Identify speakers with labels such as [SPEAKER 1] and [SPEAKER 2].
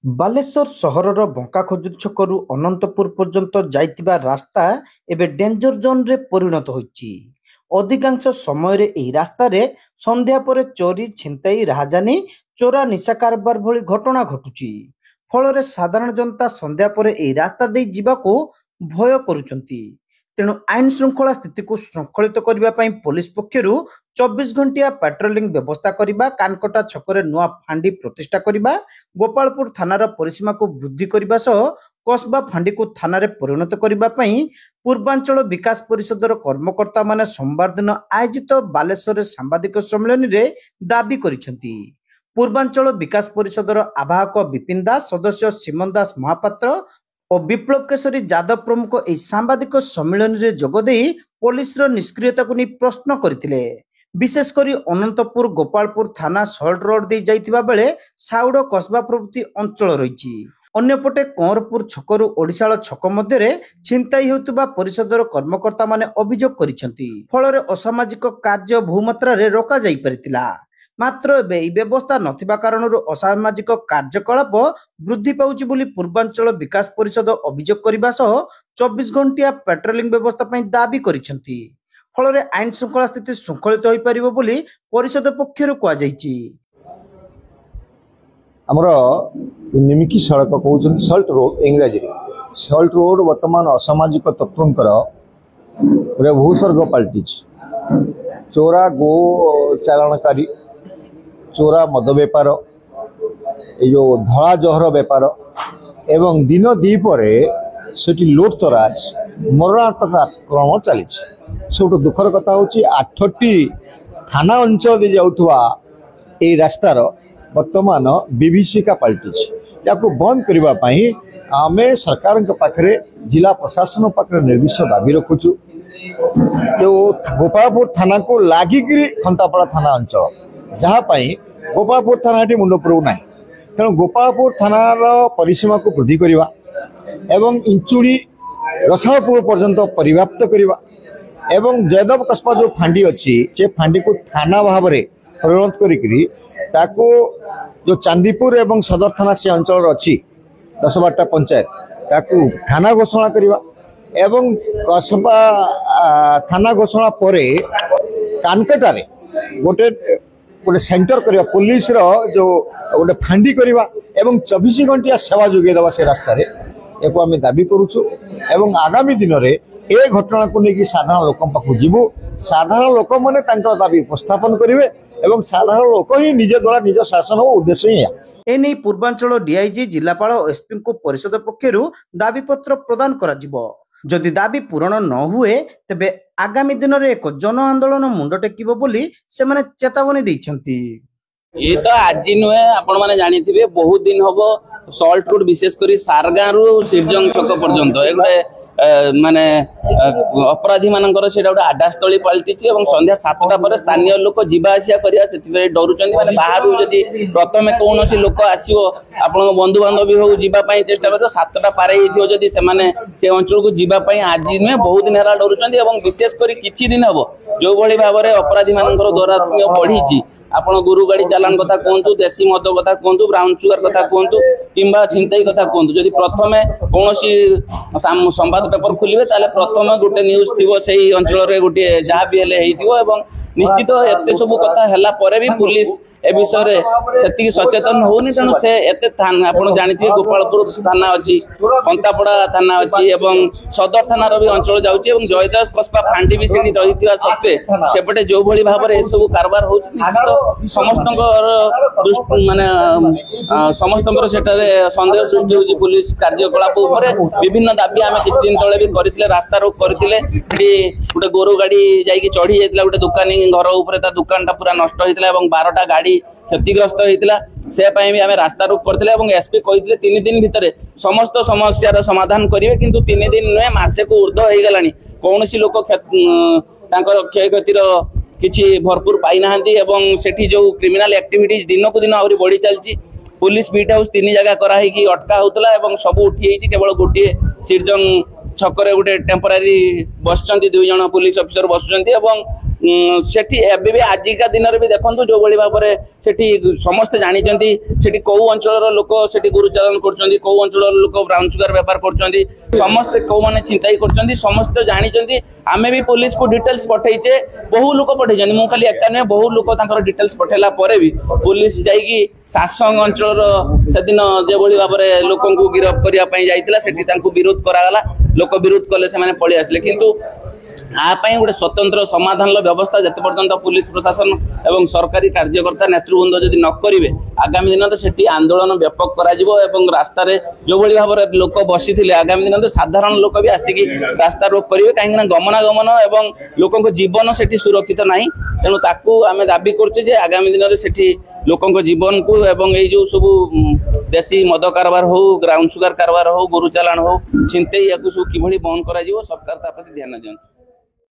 [SPEAKER 1] ବାଲେଶ୍ୱର ସହରର ବଙ୍କାଖୋଜୁରୀ ଛକରୁ ଅନନ୍ତପୁର ପର୍ଯ୍ୟନ୍ତ ଯାଇଥିବା ରାସ୍ତା ଏବେ ଡେଞ୍ଜର ଜୋନ୍ରେ ପରିଣତ ହୋଇଛି। ଅଧିକାଂଶ ସମୟରେ ଏହି ରାସ୍ତାରେ ସନ୍ଧ୍ୟା ପରେ ଚୋରି, ଛିନତାଇ, ରାହାଜାନୀ, ଚୋରା ନିଶା କାରବାର ଭଳି ଘଟଣା ଘଟୁଛି। ଫଳରେ ସାଧାରଣ ଜନତା ସନ୍ଧ୍ୟା ପରେ ଏହି ରାସ୍ତା ଦେଇ ଯିବାକୁ ଭୟ କରୁଛନ୍ତି। ତେଣୁ ଆଇନ ଶୃଙ୍ଖଳା ସ୍ଥିତିକୁ ଶୃଙ୍ଖଳିତ କରିବା ପାଇଁ ପୋଲିସ ପକ୍ଷରୁ 24 ଘଣ୍ଟିଆ ପାଟ୍ରୋଲିଂ ବ୍ୟବସ୍ଥା କରିବା, କାନକଟା ଛକରେ ନୂଆ ଫାଣ୍ଡି ପ୍ରତିଷ୍ଠା କରିବା, ଗୋପାଳପୁର ଥାନାର ପରିସୀମାକୁ ବୃଦ୍ଧି କରିବା ସହ କସବା ଫାଣ୍ଡିକୁ ଥାନାରେ ପରିଣତ କରିବା ପାଇଁ ପୂର୍ବାଞ୍ଚଳ ବିକାଶ ପରିଷଦର କର୍ମକର୍ତ୍ତାମାନେ ସୋମବାର ଦିନ ଆୟୋଜିତ ବାଲେଶ୍ୱରରେ ସାମ୍ବାଦିକ ସମ୍ମିଳନୀରେ ଦାବି କରିଛନ୍ତି। ପୂର୍ବାଞ୍ଚଳ ବିକାଶ ପରିଷଦର ଆବାହକ ବିପିନ ଦାସ, ସଦସ୍ୟ ସିମନ ଦାସ ମହାପାତ୍ର ଓ ବିପ୍ଳବ କେଶରୀ ଯାଦବ ପ୍ରମୁଖ ଏହି ସାମ୍ବାଦିକ ସମ୍ମିଳନୀରେ ଯୋଗଦେଇ ପୋଲିସର ନିଷ୍କ୍ରିୟତାକୁ ନେଇ ପ୍ରଶ୍ନ କରିଥିଲେ। ବିଶେଷ କରି ଅନନ୍ତପୁର ଗୋପାଳପୁର ଥାନା ସଲ୍ଟ ରୋଡ ଦେଇ ଯାଇଥିବା ବେଳେ ସାଉଡ କସବା ପ୍ରଭୃତି ଅଞ୍ଚଳ ରହିଛି। ଅନ୍ୟପଟେ କଅଁରପୁର ଛକରୁ ଓଡିଶାଳ ଛକ ମଧ୍ୟରେ ଛିନତାଇ ହେଉଥିବା ପରିଷଦର କର୍ମକର୍ତ୍ତାମାନେ ଅଭିଯୋଗ କରିଛନ୍ତି। ଫଳରେ ଅସାମାଜିକ କାର୍ଯ୍ୟ ବହୁମାତ୍ରାରେ ରୋକାଯାଇପାରିଥିଲା। ମାତ୍ର ଏବେ ଏହି ବ୍ୟବସ୍ଥା ନଥିବା କାରଣରୁ ଅସାମାଜିକ କାର୍ଯ୍ୟକଳାପ ବୃଦ୍ଧି ପାଉଛି ବୋଲି ପୂର୍ବାଞ୍ଚଳ ବିକାଶ ପରିଷଦ ଅଭିଯୋଗ କରିବା ସହ 24 ଘଣ୍ଟିଆ ପାଟ୍ରୋଲିଂ ବ୍ୟବସ୍ଥା ପାଇଁ ଦାବି କରିଛନ୍ତି। ଫଳରେ ଆଇନ ଶୃଙ୍ଖଳା ସ୍ଥିତି ଶୃଙ୍ଖଳିତ ହୋଇପାରିବ ବୋଲି ପରିଷଦ ପକ୍ଷରୁ କୁହାଯାଇଛି।
[SPEAKER 2] ଆମର ନିମିକି ସड़क कहते सल्ट रोड इंग्राजी सल्ट रोड बर्तमान असामाजिक तत्वंकर गोटे भूस्वर्ग पलटि चोरा गो चालाणकारी, चोरा मद बेपार, यो धला जहर बेपार एवं दिन दीपर से लुट तराज मरणात्मक आक्रमण चली। सब दुखर कथा हूँ 8टी थाना अंचल जाऊा ये रास्तार वर्तमान विभीषिका पलटि बंद करने आम सरकार पाखे जिला प्रशासन पाखे निर्दिष्ट दाबी रखुचु। जो गोपालपुर थाना को लगिक खंतापड़ा थाना अंचल जहाँपाई गोपालपुर थाना मुंडपुर ना, तेणु गोपालपुर थानार परिसीमा को वृद्धि करवा एवं इंचुड़ी रसालपुर पर्यंत परिव्याप्त करवा एवं जयदेव कस्बा जो फांडी अच्छी से फांडी को थाना भाव में परिणत करी जो चांदीपुर एवं सदर थाना से अंचल अच्छी 10-12टा पंचायत ताकू थाना घोषणा करवा एवं कस्बा थाना घोषणा पर कानकटारे गोटे गोटे सेंटर करवा पुलिस रो जो गोटे फांडी करवा एवं 24 घंटिया सेवा जोगे देवा से रास्ता रे एको आम दाबी करुचु। एवं आगामी दिन में ए घटना को लेकिन साधारण लोक पाखु जीवु, साधारण लोक मैंने दाबी उपस्थापन करेंगे एवं साधारण लोक ही निजे द्वारा निज शासन उद्देश्य ही
[SPEAKER 1] एने पूर्वांचल डीआईजी, जिलापाल और एसपी को परिषद पक्षरु दाबी पत्र प्रदान करा जिवो। जदि दाबी पूरण न हुए तेबे आगामी दिन में एक जन आंदोलन मुंड टेकिबो बोली से माने चेतावनी दैछंती।
[SPEAKER 3] ये तो आज नुहे आपण माने जानिथिबे बहुत दिन हबो सल्ट रोड विशेष करी सारगां रु सिरजंग छक पर्यंत एगुटे माने अपराधी मानकर सेटा गोटे आडास्थली पलटि संध्या 7टा पर स्थानीय लोक जीवा आसिया करिया सेति डरुचंदी। माने बाहर जदि प्रथमे कोनोसी लोक आसीओ आपण बंधु बांधवी हो जीवा पई चेष्टा करियो 7टा पारे हिथियो जदि से माने से अंचल को जीवा पई आज नुहे बहुत दिन हला डरुचंदी। एवं विशेष करी किछि दिन हबो जो भली भाबरे अपराधी मानकर दौरात्म्य बढ़ीची आपण गुरु गाड़ी चालान कथा कहतु, देशी मद कथा कहतु, ब्राउन सुगर कथा कहतु किंबा छिनताई कथा कहतु, जदि प्रथमे कोनोसी संवाद पेपर खोलिबे ताले प्रथमे गोटे न्यूज थिबो सेही अंचल रे गोटे जहाँ भी हेले हेइथिबो। एवं निश्चित एते सब कथा हला परे भी पुलिस ए विषय रे सेति सचेतन होनी। तेणु से एते थाना आपण जानिथिबे गोपालपुर थाना अछि, खंतापड़ा थाना अछि एवं सदर थानार भी अंचल जाउछि एवं जयदेव कस्बा फांडी भी सेठी रहिथिबा सत्ते सेपटे जो भली भाबरे ए सब कारबार होउछि निश्चित समस्तंकर माने समस्तंकर सेटारे संदेह सृष्टि होउछि। पुलिस कार्यकलाप ऊपर विभिन्न दाबी आमे किछ दिन तळे भी करथिले, रास्ता रोक करथिले। गोटे गोरु गाड़ी जाइकी चढ़ी जाइतिला गोटे दुकानी घर ऊपर, ता दुकानटा पूरा नष्ट होइतिला एवं 12टा गाड़ी क्षतिग्रस्त होइतिला। से पई भी आमे रास्ता रोक करथिले एवं एसपी कहिथिले 3 दिन भितरे समस्त समस्यार समाधान करिवे, किंतु 3 दिन नुहे मासे को ऊर्ध्व होई गेलानी कोनोसी लोक तांकर क्षयक्षतिर किछि भरपूर पाई नाहंती। एवं सेठी जो क्रिमिनल एक्टिविटीज दिन को दिन आउरी बढ़ी चलची। पुलिस बीट हाउस 3 जगह करा कि अटका होतला एवं सब उठी केवल गोटे सिरजंग छकरे गोटे टेम्पोरारी बसचंती 2 जण पुलिस ऑफिसर बसुचंती एवं सेठी एबे भी आजिका दिन भी देखंतु जो भली भाबरे सेठी समस्त जानिचंती सेठी कोउ अंचलर लोक सेठी गुरुचारण करचंती कोउ अंचलर लोक ब्राउन सुगर व्यापार करचंती समस्त कोउ माने चिंताई करचंती समस्त जानिचंती आमे भी पुलिस को डिटेल्स पठेइचे बहु लोक पठेइचंती मु खाली एकटा ने बहु लोक तांकर डिटेल्स पठेला परे भी पुलिस जाईकी सासंग अंचलर सेदिन जे भली भाबरे लोकन को गिरफ्त करिया पई जाईतिला सेठी तांको विरोध करागला लोक विरोध कले से माने पळि आसले किंतु गोटे स्वतंत्र समाधान व्यवस्था जिते पर्यंत पुलिस प्रशासन एवं सरकारी कार्यकर्ता नेतृवृंद जदि न करेंगे आगामी दिन तो सेठी आंदोलन व्यापक करा रास्ता जो भाई भाव में लोक बसी आगामी दिन तो साधारण लोक भी आसिकी रास्ता रोक करेंगे कहीं गमनागमन एवं लोक जीवन सेठी सुरक्षित ना तेणु ताकू आम दाबी करुचे आगामी दिन में सेठी लोक जीवन को एवं ये जो सब देशी मद कारबार हो ब्राउन सुगर कारबार हो गोरु चालाण हो छिंते या सब कि बंद कर सरकार ता प्रति ध्यान दियंतु।